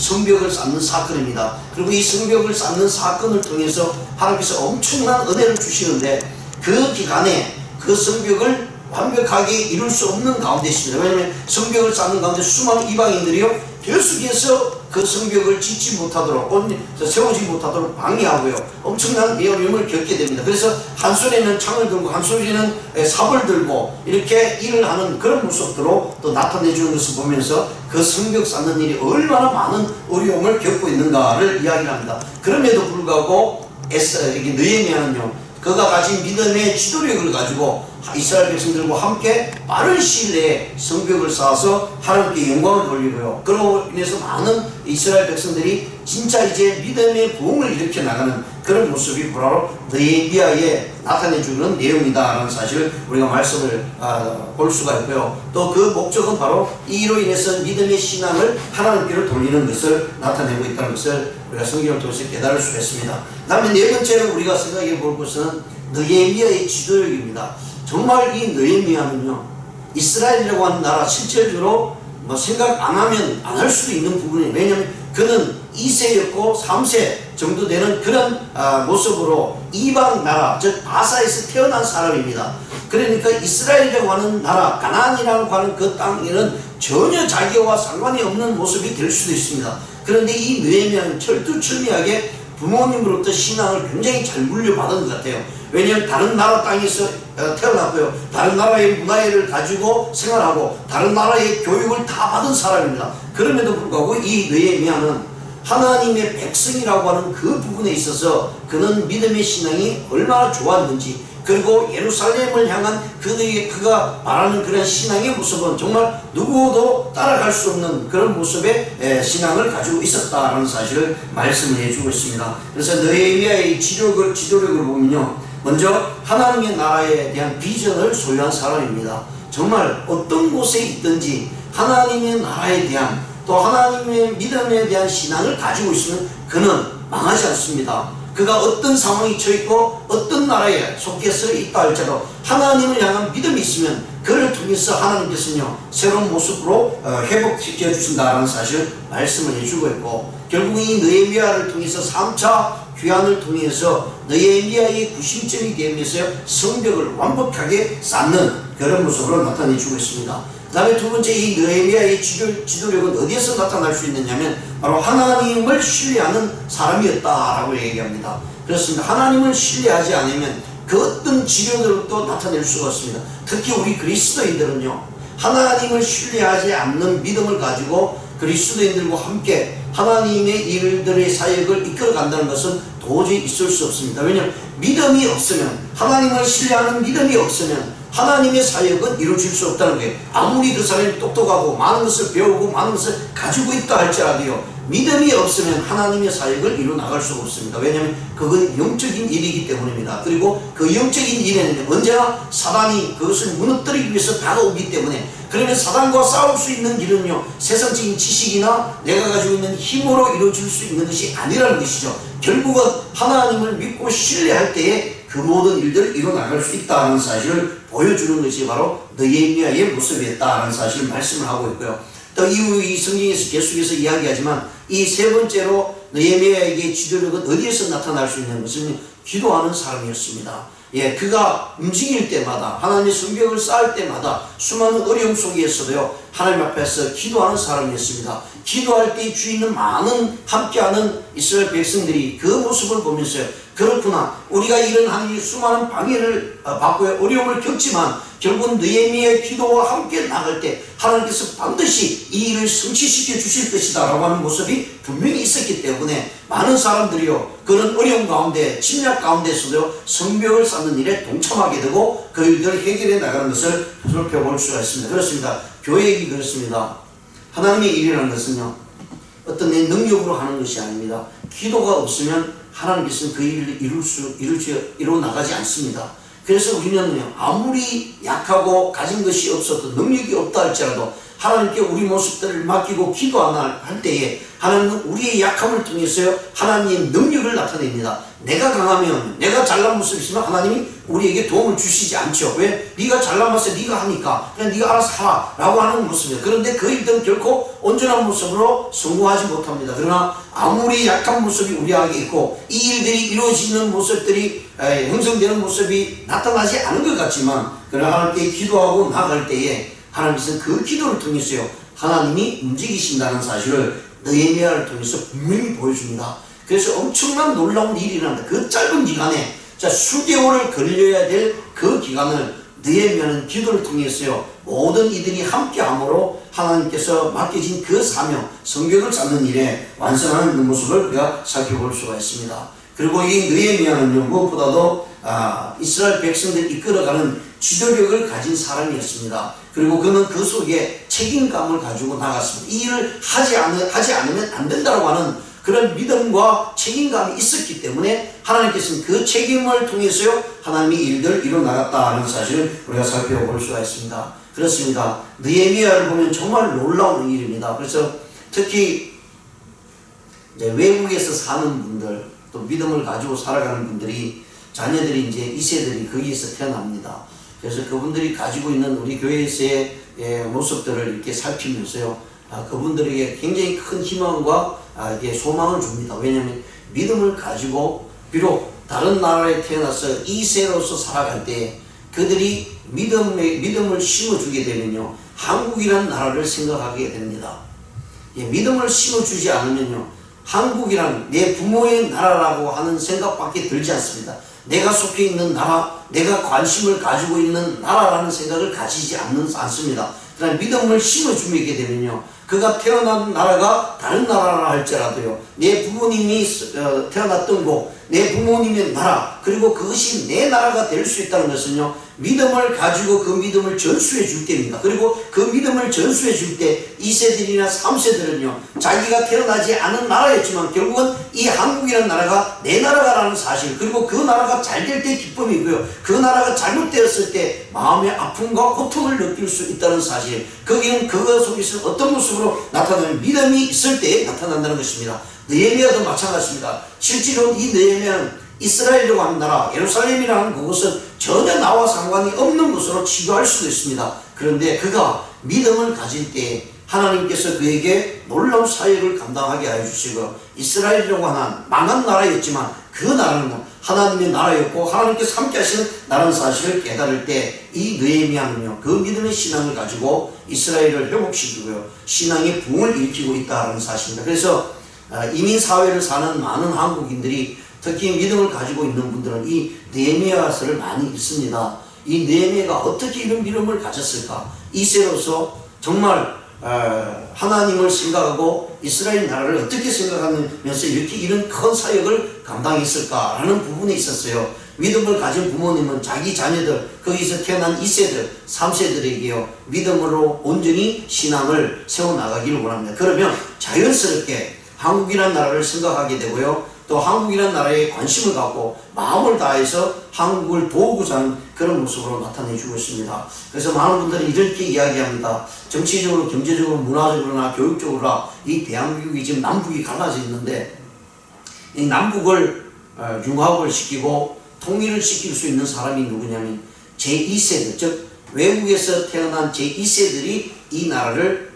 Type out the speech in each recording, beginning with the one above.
성벽을 쌓는 사건입니다. 그리고 이 성벽을 쌓는 사건을 통해서 하나님께서 엄청난 은혜를 주시는데 그 기간에 그 성벽을 완벽하게 이룰 수 없는 가운데 있습니다. 왜냐하면 성벽을 쌓는 가운데 수많은 이방인들이요 계속해서 그 성벽을 짓지 못하도록 세우지 못하도록 방해하고요 엄청난 어려움을 겪게 됩니다. 그래서 한 손에는 창을 들고 한 손에는 삽을 들고 이렇게 일을 하는 그런 모습으로 또 나타내주는 것을 보면서 그 성벽 쌓는 일이 얼마나 많은 어려움을 겪고 있는가를 이야기합니다. 그럼에도 불구하고 이게 느헤미야는요 그가 가진 믿음의 지도력을 가지고 이스라엘 백성들과 함께 빠른 시일 내에 성벽을 쌓아서 하나님께 영광을 돌리고요. 그로 인해서 많은 이스라엘 백성들이 진짜 이제 믿음의 부흥을 일으켜 나가는 그런 모습이 바로 느헤미야에 나타내주는 내용이다라는 사실을 우리가 말씀을 볼 수가 있고요. 또 그 목적은 바로 이로 인해서 믿음의 신앙을 하나님께로 돌리는 것을 나타내고 있다는 것을 우리가 성경을 통해서 깨달을 수가 있습니다. 다음에 네 번째로 우리가 생각해 볼 것은 느헤미야의 지도력입니다. 정말 이 느헤미야는요 이스라엘이라고 하는 나라 실질적으로 생각 안 하면 안 할 수도 있는 부분이에요. 왜냐하면 그는 2세였고 3세 정도 되는 그런 모습으로 이방 나라 즉 바사에서 태어난 사람입니다. 그러니까 이스라엘이라고 하는 나라 가나안이라고 하는 그 땅에는 전혀 자기와 상관이 없는 모습이 될 수도 있습니다. 그런데 이 느헤미야는 철두철미하게 부모님으로부터 신앙을 굉장히 잘 물려받은 것 같아요. 왜냐하면 다른 나라 땅에서 태어났고요. 다른 나라의 문화를 가지고 생활하고 다른 나라의 교육을 다 받은 사람입니다. 그럼에도 불구하고 이 느헤미야는 하나님의 백성이라고 하는 그 부분에 있어서 그는 믿음의 신앙이 얼마나 좋았는지 그리고 예루살렘을 향한 그가 말하는 그런 신앙의 모습은 정말 누구도 따라갈 수 없는 그런 모습의 신앙을 가지고 있었다라는 사실을 말씀을 해주고 있습니다. 그래서 느헤미야의 지도력을 보면요 먼저 하나님의 나라에 대한 비전을 소유한 사람입니다. 정말 어떤 곳에 있든지 하나님의 나라에 대한 또 하나님의 믿음에 대한 신앙을 가지고 있으면 그는 망하지 않습니다. 그가 어떤 상황에 처해있고 어떤 나라에 속해서 있다 할지라도 하나님을 향한 믿음이 있으면 그를 통해서 하나님께서는요 새로운 모습으로 회복시켜 주신다라는 사실을 말씀을 해주고 있고 결국 이 느헤미야를 통해서 3차 귀환을 통해서 느헤미야의 구심점이 되면서 성벽을 완벽하게 쌓는 그런 모습으로 나타내주고 있습니다. 그 다음에 두 번째 이 느헤미야의 지도력은 어디에서 나타날 수 있느냐면 바로 하나님을 신뢰하는 사람이었다라고 얘기합니다. 그렇습니다. 하나님을 신뢰하지 않으면 그 어떤 지도력도 나타낼 수가 없습니다. 특히 우리 그리스도인들은요 하나님을 신뢰하지 않는 믿음을 가지고 그리스도인들과 함께 하나님의 일들의 사역을 이끌어 간다는 것은 도저히 있을 수 없습니다. 왜냐하면 믿음이 없으면 하나님을 신뢰하는 믿음이 없으면 하나님의 사역은 이루어질 수 없다는 거예요. 아무리 그 사람이 똑똑하고 많은 것을 배우고 많은 것을 가지고 있다 할지라도요 믿음이 없으면 하나님의 사역을 이루어 나갈 수가 없습니다. 왜냐하면 그건 영적인 일이기 때문입니다. 그리고 그 영적인 일에는 언제나 사단이 그것을 무너뜨리기 위해서 다가오기 때문에 그러면 사단과 싸울 수 있는 일은요 세상적인 지식이나 내가 가지고 있는 힘으로 이루어질 수 있는 것이 아니라는 것이죠. 결국은 하나님을 믿고 신뢰할 때에 그 모든 일들을 이뤄나갈 수 있다는 사실을 보여주는 것이 바로 느헤미야의 모습이었다는 사실을 말씀을 하고 있고요. 또 이후 이 성경에서 계속해서 이야기하지만 이 세 번째로 느헤미야에게 지도력은 어디에서 나타날 수 있는 것은 기도하는 사람이었습니다. 그가 움직일 때마다 하나님의 성벽을 쌓을 때마다 수많은 어려움 속에서도요 하나님 앞에서 기도하는 사람이었습니다. 기도할 때 주인은 많은 함께하는 이스라엘 백성들이 그 모습을 보면서 그렇구나 우리가 이런 하나님의 수많은 방해를 받고 어려움을 겪지만 결국 느헤미야의 기도와 함께 나갈 때 하나님께서 반드시 이 일을 성취시켜 주실 것이다 라고 하는 모습이 분명히 있었기 때문에 많은 사람들이요 그런 어려움 가운데 침략 가운데서도 성벽을 쌓는 일에 동참하게 되고 그 일들을 해결해 나가는 것을 살펴볼 수가 있습니다. 그렇습니다. 교회이기 그렇습니다. 하나님의 일이라는 것은요 어떤 내 능력으로 하는 것이 아닙니다. 기도가 없으면 하나님께서는 그 일을 이루어 나가지 않습니다. 그래서 우리는요 아무리 약하고 가진 것이 없어도 능력이 없다 할지라도 하나님께 우리 모습들을 맡기고 기도할 때에 하나님은 우리의 약함을 통해서 하나님의 능력을 나타냅니다. 내가 강하면, 내가 잘난 모습이 있으면 하나님이 우리에게 도움을 주시지 않죠. 왜? 네가 잘난 모습 네가 하니까 그냥 네가 알아서 하라 라고 하는 모습이에요. 그런데 그 일들은 결코 온전한 모습으로 성공하지 못합니다. 그러나 아무리 약한 모습이 우리에게 있고 이 일들이 이루어지는 모습들이 형성되는 모습이 나타나지 않은 것 같지만, 그러나 하나님께 기도하고 나아갈 때에 하나님께서는 그 기도를 통해서요 하나님이 움직이신다는 사실을 느헤미야를 통해서 분명히 보여줍니다. 그래서 엄청난 놀라운 일이 일어납니다. 그 짧은 기간에 수개월을 걸려야 될 그 기간을 느헤미야는 기도를 통해서요 모든 이들이 함께함으로 하나님께서 맡겨진 그 사명, 성벽을 쌓는 일에 완성하는 모습을 우리가 살펴볼 수가 있습니다. 그리고 이 느헤미야는요 무엇보다도 이스라엘 백성들을 이끌어가는 지도력을 가진 사람이었습니다. 그리고 그는 그 속에 책임감을 가지고 나갔습니다. 이 일을 하지 않으면 안 된다고 하는 그런 믿음과 책임감이 있었기 때문에 하나님께서는 그 책임을 통해서요 하나님이 일들을 이뤄나갔다는 사실을 우리가 살펴볼 수가 있습니다. 그렇습니다. 느헤미야를 보면 정말 놀라운 일입니다. 그래서 특히 이제 외국에서 사는 분들, 또 믿음을 가지고 살아가는 분들이, 자녀들이 이제 2세들이 거기에서 태어납니다. 그래서 그분들이 가지고 있는 우리 교회에서의 모습들을 이렇게 살피면서요 그분들에게 굉장히 큰 희망과 소망을 줍니다. 왜냐하면 믿음을 가지고 비록 다른 나라에 태어나서 2세로서 살아갈 때 그들이 믿음을 심어주게 되면요 한국이라는 나라를 생각하게 됩니다. 믿음을 심어주지 않으면요 한국이란 내 부모의 나라라고 하는 생각밖에 들지 않습니다. 내가 속해 있는 나라, 내가 관심을 가지고 있는 나라라는 생각을 가지지 않습니다. 그러나 믿음을 심어주게 되면요 그가 태어난 나라가 다른 나라라 할지라도요 내 부모님이 태어났던 곳, 내 부모님의 나라, 그리고 그것이 내 나라가 될 수 있다는 것은요 믿음을 가지고 그 믿음을 전수해 줄 때입니다. 그리고 그 믿음을 전수해 줄 때 2세들이나 3세들은요 자기가 태어나지 않은 나라였지만 결국은 이 한국이라는 나라가 내 나라라는 사실, 그리고 그 나라가 잘 될 때 기쁨이고요 그 나라가 잘못되었을 때 마음의 아픔과 고통을 느낄 수 있다는 사실, 거기는 그것 속에서 어떤 모습으로 나타나는 믿음이 있을 때 나타난다는 것입니다. 느헤미야도 마찬가지입니다. 실제로 이 느헤미야는 이스라엘이라고 하는 나라, 예루살렘이라는 그곳은 전혀 나와 상관이 없는 곳으로 치부할 수도 있습니다. 그런데 그가 믿음을 가질 때 하나님께서 그에게 놀라운 사역을 감당하게 하여 주시고, 이스라엘이라고 하는 망한 나라였지만 그 나라는 하나님의 나라였고 하나님께서 함께 하시는 나라는 사실을 깨달을 때 이 느헤미야는요 그 믿음의 신앙을 가지고 이스라엘을 회복시키고요 신앙의 붕을 일으키고 있다는 사실입니다. 그래서 이민사회를 사는 많은 한국인들이 특히 믿음을 가지고 있는 분들은 이 느헤미야서를 많이 읽습니다. 이 느헤미야가 어떻게 이런 믿음을 가졌을까? 2세로서 정말 하나님을 생각하고 이스라엘 나라를 어떻게 생각하면서 이렇게 이런 큰 사역을 감당했을까라는 부분에 있었어요. 믿음을 가진 부모님은 자기 자녀들, 거기서 태어난 2세들, 3세들에게요 믿음으로 온전히 신앙을 세워나가기를 원합니다. 그러면 자연스럽게 한국이라는 나라를 생각하게 되고요 또 한국이라는 나라에 관심을 갖고 마음을 다해서 한국을 도우고자 하는 그런 모습으로 나타내주고 있습니다. 그래서 많은 분들이 이렇게 이야기합니다. 정치적으로, 경제적으로, 문화적으로나 교육적으로나 이 대한민국이 지금 남북이 갈라져 있는데 이 남북을 융합을 시키고 통일을 시킬 수 있는 사람이 누구냐면 제2세들, 즉 외국에서 태어난 제2세들이 이 나라를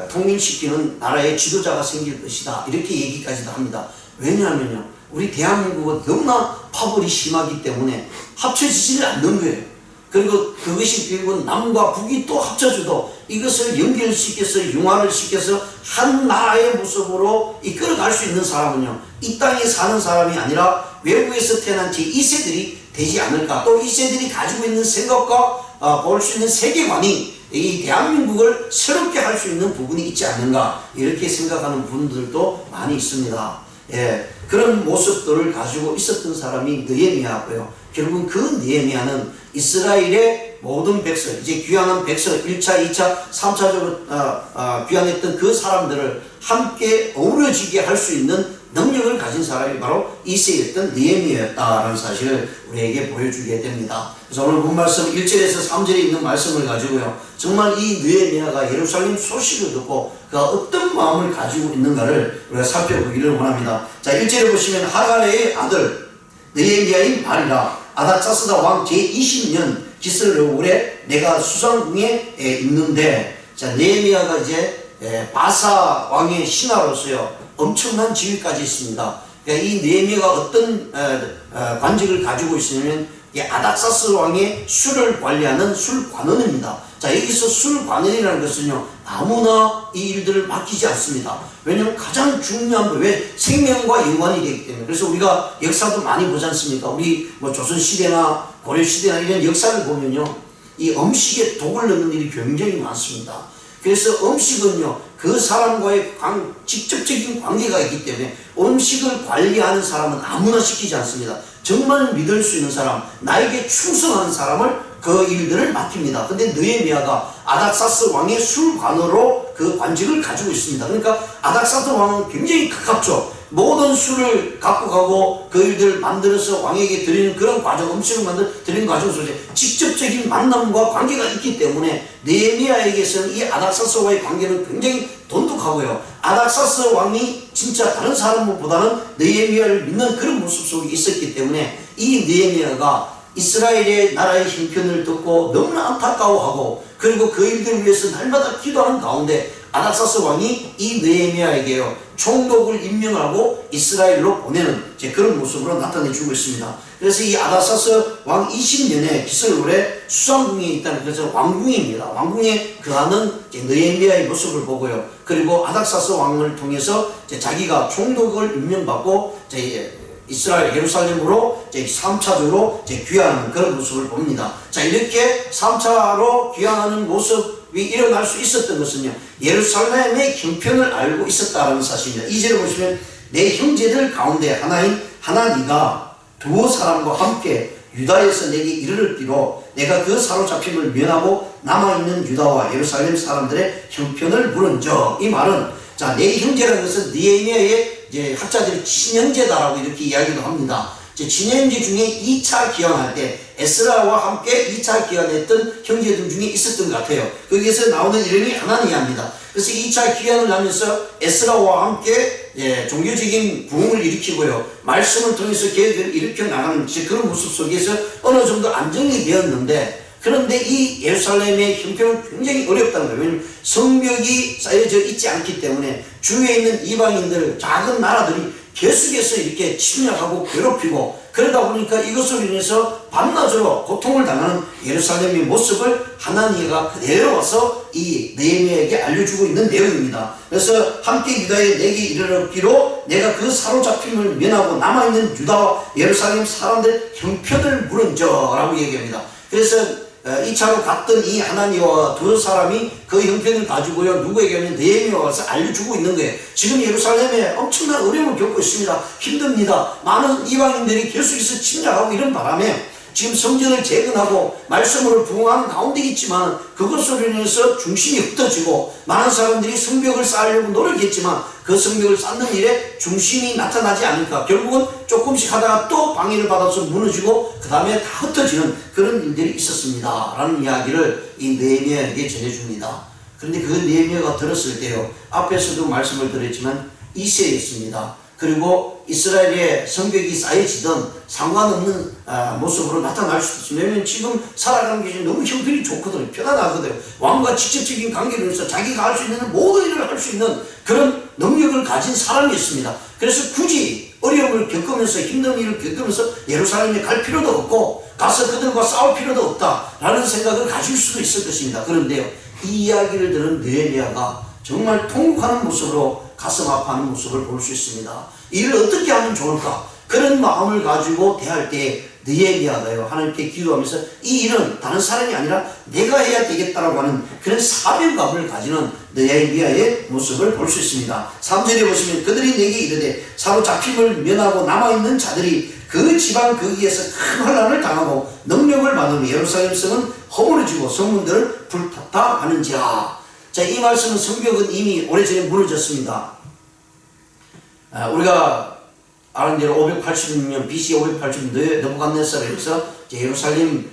통일시키는 나라의 지도자가 생길 것이다, 이렇게 얘기까지도 합니다. 왜냐하면요 우리 대한민국은 너무나 파벌이 심하기 때문에 합쳐지지를 않는 거예요. 그리고 그것이 결국은 남과 북이 또 합쳐져도 이것을 연결시켜서 융화를 시켜서 한 나라의 모습으로 이끌어갈 수 있는 사람은요 이 땅에 사는 사람이 아니라 외국에서 태어난 제2세들이 되지 않을까. 또 2세들이 가지고 있는 생각과 볼 수 있는 세계관이 이 대한민국을 새롭게 할 수 있는 부분이 있지 않는가, 이렇게 생각하는 분들도 많이 있습니다. 그런 모습들을 가지고 있었던 사람이 느헤미야고요. 결국은 그 느헤미야는 이스라엘의 모든 백성, 이제 귀환한 백성, 1차, 2차, 3차적으로 귀환했던 그 사람들을 함께 어우러지게 할 수 있는 능력을 가진 사람이 바로 이세였던 느헤미야였다라는 사실을 우리에게 보여주게 됩니다. 그래서 오늘 본 말씀 1절에서 3절에 있는 말씀을 가지고요, 정말 이 느헤미야가 예루살렘 소식을 듣고 그가 어떤 마음을 가지고 있는가를 우리가 살펴보기를 원합니다. 자, 1절에 보시면 하갈의 아들 느헤미야의 말이라 아닥사스다 왕 제20년 기슬레올에 내가 수상궁에 있는데, 자, 느헤미야가 이제 바사 왕의 신하로서요 엄청난 지위까지 있습니다. 그러니까 이 느헤미야가 어떤 관직을 가지고 있으냐면 아닥사스 왕의 술을 관리하는 술관원입니다. 자, 여기서 술관원이라는 것은요 아무나 이 일들을 맡기지 않습니다. 왜냐하면 가장 중요한 거, 왜 생명과 연관이 되기 때문에. 그래서 우리가 역사도 많이 보지 않습니까? 우리 뭐 조선시대나 고려시대나 이런 역사를 보면요 이 음식에 독을 넣는 일이 굉장히 많습니다. 그래서 음식은요 그 사람과의 직접적인 관계가 있기 때문에 음식을 관리하는 사람은 아무나 시키지 않습니다. 정말 믿을 수 있는 사람, 나에게 충성하는 사람을 그 일들을 맡깁니다. 근데 느헤미야가 아닥사스 왕의 술관으로 그 관직을 가지고 있습니다. 그러니까 아닥사스 왕은 굉장히 가깝죠. 모든 술을 갖고 가고 그 일들을 만들어서 왕에게 드리는 그런 과정, 음식을 만들 드리는 과정 속에 직접적인 만남과 관계가 있기 때문에 느헤미야에게서는 이 아닥사스와의 관계는 굉장히 돈독하고요, 아닥사스 왕이 진짜 다른 사람보다는 느헤미야를 믿는 그런 모습 속에 있었기 때문에 이 느헤미야가 이스라엘의 나라의 형편을 듣고 너무나 안타까워하고 그리고 그 일들을 위해서 날마다 기도하는 가운데 아닥사스 왕이 이 느헤미야에게요 총독을 임명하고 이스라엘로 보내는 이제 그런 모습으로 나타내주고 있습니다. 그래서 이 아닥사스 왕 20년에 기슬레올에 수상궁에 있다는, 그래서 왕궁입니다. 왕궁에 거하는 느헤미야의 모습을 보고요, 그리고 아닥사스 왕을 통해서 이제 자기가 총독을 임명받고 이스라엘 예루살렘으로 3차적으로 귀환하는 그런 모습을 봅니다. 자, 이렇게 3차로 귀환하는 모습이 일어날 수 있었던 것은요 예루살렘의 형편을 알고 있었다는 사실입니다. 2절을 보시면 내 형제들 가운데 하나인 하나니가 두 사람과 함께 유다에서 내게 이르렀기로 내가 그 사로잡힘을 면하고 남아있는 유다와 예루살렘 사람들의 형편을 물은즉, 이 말은 자, 내 형제라는 것은 느헤미야의 이제 학자들이 친형제다라고 이렇게 이야기도 합니다. 친형제 중에 2차 귀환할 때 에스라와 함께 2차 귀환했던 형제들 중에 있었던 것 같아요. 거기에서 나오는 이름이 하나니아입니다. 그래서 2차 귀환을 하면서 에스라와 함께 종교적인 부흥을 일으키고요, 말씀을 통해서 계획을 일으켜 나가는 그런 모습 속에서 어느 정도 안정이 되었는데, 그런데 이 예루살렘의 형편은 굉장히 어렵다는 거예요. 왜냐하면 성벽이 쌓여져 있지 않기 때문에 주위에 있는 이방인들, 작은 나라들이 계속해서 이렇게 침략하고 괴롭히고, 그러다 보니까 이것으로 인해서 밤낮으로 고통을 당하는 예루살렘의 모습을 하나니아가 그대로 와서 이 느헤미야에게 알려주고 있는 내용입니다. 그래서 함께 유다에 내게 이르렀기로 내가 그 사로잡힘을 면하고 남아있는 유다와 예루살렘 사람들 형편을 물은저라고 얘기합니다. 그래서 2차로 갔던 이 하나니아와 두 사람이 그 형편을 가지고요 누구에게 하면 느헤미야가 와서 알려주고 있는 거예요. 지금 예루살렘에 엄청난 어려움을 겪고 있습니다. 힘듭니다. 많은 이방인들이 계속해서 침략하고 이런 바람에 지금 성전을 재건하고 말씀으로 부흥하는 가운데 있지만 그것으로 인해서 중심이 흩어지고 많은 사람들이 성벽을 쌓으려고 노력했지만 그 성벽을 쌓는 일에 중심이 나타나지 않으니까 결국은 조금씩 하다가 또 방해를 받아서 무너지고 그 다음에 다 흩어지는 그런 일들이 있었습니다 라는 이야기를 이 느헤미야에게 전해줍니다. 그런데 그 느헤미야가 들었을 때요, 앞에서도 말씀을 드렸지만 이세였습니다. 그리고 이스라엘의 성벽이 쌓여지던 상관없는 모습으로 나타날 수도 있습니다. 왜냐하면 지금 살아가는 게 너무 형편이 좋거든요. 편안하거든요. 왕과 직접적인 관계를 해서 자기가 할 수 있는 모든 일을 할 수 있는 그런 능력을 가진 사람이었습니다. 그래서 굳이 어려움을 겪으면서 힘든 일을 겪으면서 예루살렘에 갈 필요도 없고 가서 그들과 싸울 필요도 없다라는 생각을 가질 수도 있을 것입니다. 그런데요, 이 이야기를 들은 느헤미야가 정말 통곡하는 모습으로 가슴 아파하는 모습을 볼 수 있습니다. 이를 어떻게 하면 좋을까? 그런 마음을 가지고 대할 때 느헤미야가요 하나님께 기도하면서 이 일은 다른 사람이 아니라 내가 해야 되겠다라고 하는 그런 사명감을 가지는 느헤미야의 모습을 볼 수 있습니다. 3절에 보시면 그들이 내게 이르되 사로잡힘을 면하고 남아있는 자들이 그 지방 거기에서 큰 혼란을 당하고 능력을 받으며 예루살렘 성은 허물어지고 성문들을 불탔다 하는지라. 자, 이 말씀은 성벽은 이미 오래전에 무너졌습니다. 우리가 아는 대로 586년 BC 586년 느부갓네살에서 예루살렘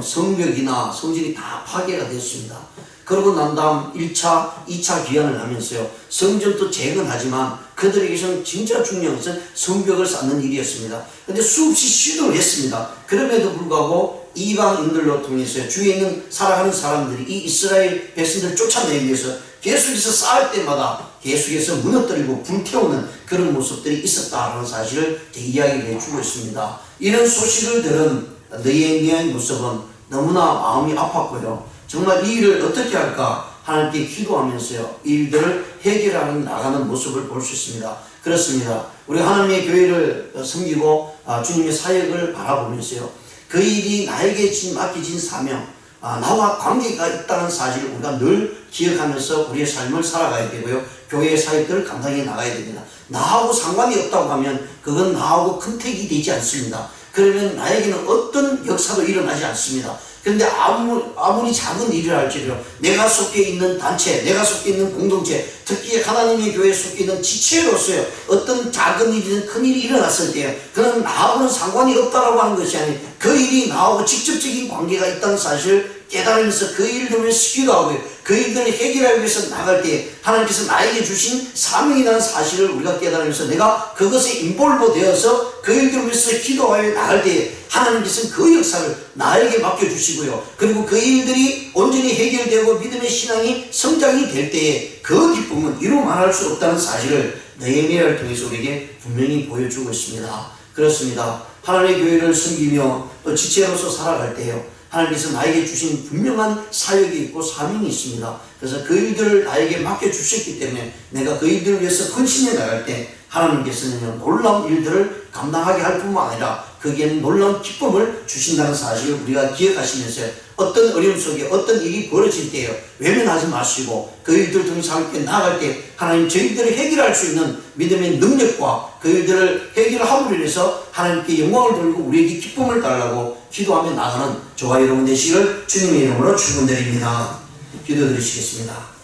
성벽이나 성전이 다 파괴가 됐습니다. 그러고 난 다음 1차, 2차 귀환을 하면서요, 성전도 재건하지만 그들에게서는 진짜 중요한 것은 성벽을 쌓는 일이었습니다. 근데 수없이 시도를 했습니다. 그럼에도 불구하고 이방인들로 통해서 주위에 있는 살아가는 사람들이 이 이스라엘 백성들을 쫓아내기 위해서 계속해서 쌓을 때마다 계속해서 무너뜨리고 불태우는 그런 모습들이 있었다는 사실을 이야기를 해주고 있습니다. 이런 소식을 들은 느헤미야의 모습은 너무나 마음이 아팠고요. 정말 이 일을 어떻게 할까 하나님께 기도하면서요, 이 일들을 해결하는 나가는 모습을 볼 수 있습니다. 그렇습니다. 우리 하나님의 교회를 섬기고 주님의 사역을 바라보면서요, 그 일이 나에게 맡겨진 사명, 나와 관계가 있다는 사실을 우리가 늘 기억하면서 우리의 삶을 살아가야 되고요, 교회의 사역들을 감당해 나가야 됩니다. 나하고 상관이 없다고 하면 그건 나하고 컨택이 되지 않습니다. 그러면 나에게는 어떤 역사도 일어나지 않습니다. 그런데 아무리 작은 일을 할지라도 내가 속해 있는 단체, 내가 속해 있는 공동체, 특히 하나님의 교회에 속해 있는 지체로서요, 어떤 작은 일이든 큰 일이 일어났을 때요, 그건 나하고는 상관이 없다라고 하는 것이 아니에요. 그 일이 나하고 직접적인 관계가 있다는 사실을 깨달으면서 그 일들을 위해서 기도하고요, 그 일들을 해결하기 위해서 나갈 때 하나님께서 나에게 주신 사명이라는 사실을 우리가 깨달으면서 내가 그것에 인볼브 되어서 그 일들을 위해서 기도하여 나갈 때 하나님께서는 그 역사를 나에게 맡겨주시고요, 그리고 그 일들이 온전히 해결되고 믿음의 신앙이 성장이 될 때에 그 기쁨은 이루 말할 수 없다는 사실을 느헤미야를 통해서 우리에게 분명히 보여주고 있습니다. 그렇습니다. 하나님의 교회를 섬기며 또 지체로서 살아갈 때요, 하나님께서 나에게 주신 분명한 사역이 있고 사명이 있습니다. 그래서 그 일들을 나에게 맡겨주셨기 때문에 내가 그 일들을 위해서 헌신해 나갈 때 하나님께서는 놀라운 일들을 감당하게 할 뿐만 아니라 거기에는 놀라운 기쁨을 주신다는 사실을 우리가 기억하시면서 어떤 어려움 속에 어떤 일이 벌어질 때요, 외면하지 마시고 그 일들을 통해서 함께 나아갈 때 하나님 저희들을 해결할 수 있는 믿음의 능력과 그 일들을 해결함으로 인해서 하나님께 영광을 돌리고 우리에게 기쁨을 달라고 기도하며 나가는 저와 여러분 되시기를 주님의 이름으로 축원드립니다. 기도드리시겠습니다.